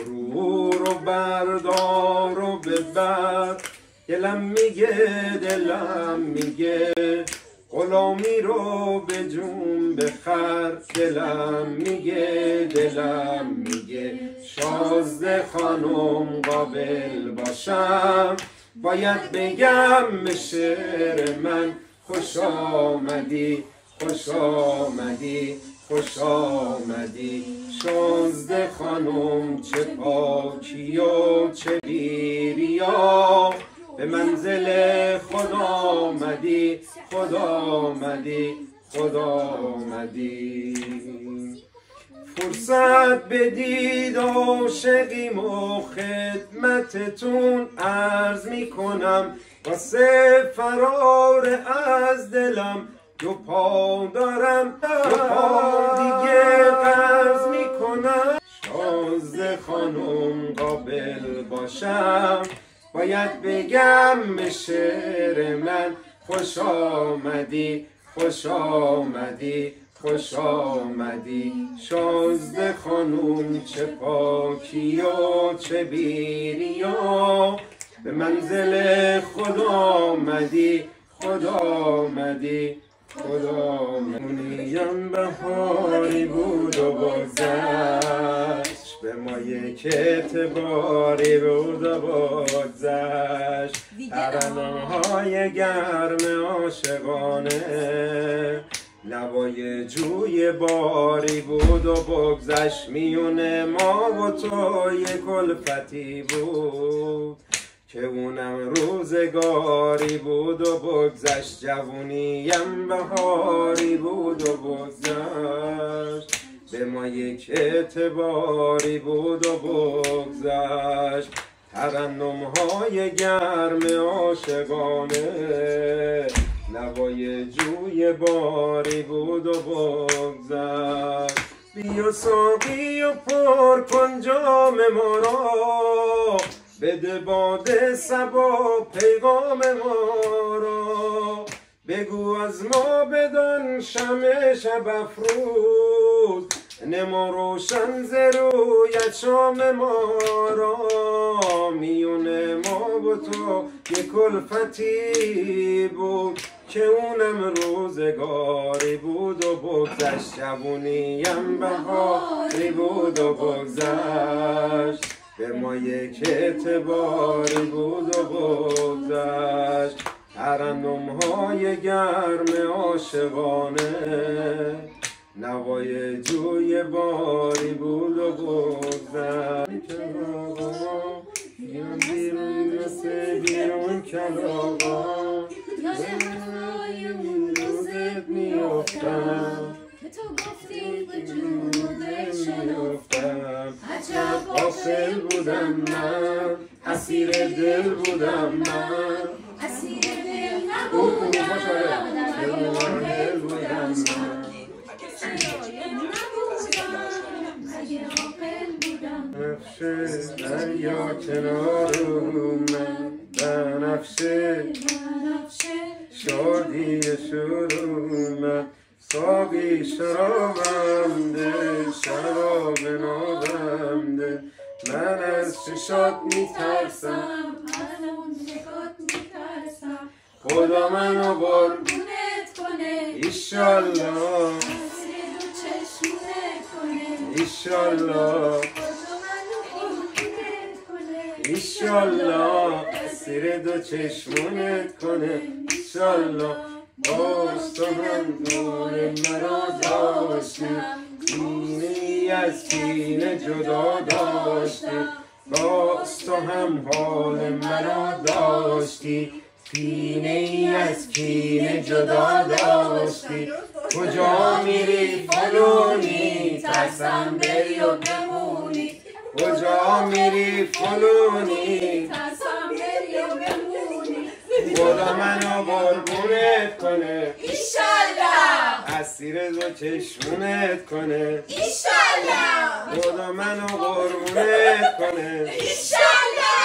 رو بردار و ببر، دلم میگه غلامی رو به جون بخر. دلم میگه شازده خانم قابل باشم. باید بگم به شعر من خوش آمدی شازده خانم، چه پاکی و چه بیریا. به منزل خود آمدی فرصت بدید عاشقیم و خدمتتون عرض میکنم. واسه فرار از دلم دو پا دارم، دو پا دیگه قرض میکنم. شازده خانم قابل باشم، باید بگم به شعر من خوش آمدی شازده خانم، چه پاکی و چه بیریا. به منزل خود آمدی منیم بهاری بود و بگذشت، به ما یک اعتباری بود و بگذشت. ترانه‌های گرم عاشقانه، نوای جوی باری بود و بگذشت. میون ما و تو یک الفتی بود که اونم روزگاری بود و بگذشت. جوونیم بهاری بود و بگذشت، به ما یک اعتباری بود و بگذشت. ترنم‌های گرم عاشقانه، نوای جوی باری بود و بگذشت. بیا ساقی و پر کن جام ما را، بده باد صبا پیغام ما را. بگو از ما بدان شمع شب افروز، نما روشن ز رویت شام ما را. میون ما و تو یک الفتی بود که اونم روزگاری بود و بگذشت. جوونیم بهاری بود و بگذشت، به ما یک اعتباری بود و بگذشت. ترنم‌های گرم عاشقانه، نوای جوی باری بود و بگذشت. بیرون مثل بیرون کلاغا، روزت میافتم، که تو گفتی وجودت شنفتم. عجب غافل بودم من، اسیر دل بودم من، اسیر دل نبودم، دل بودم من. بنفشه دریا کنار من، بنفشه شادی شروع من. ساقی شرابم ده، شراب نابم ده. من از چشات میترسم، خدا منو قربونت کنه. ایشالله ایشالله اسیر دو چشمونت کنه. ایشالله باز تو هم دور مرا داشتی، کینه‌ای از کینه جدا داشتی. باز تو هم حال مرا داشتی، کینه‌ای از کینه جدا داشتی. کجا میری فلونی، ترسم بری و بمونی. کجا میری فلونی، ترسم بری و بمونی. خدا منو قربونت کنه. ایشالله اسیر دو چشمونت کنه. ایشالله خدا منو قربونت کنه. ایشالله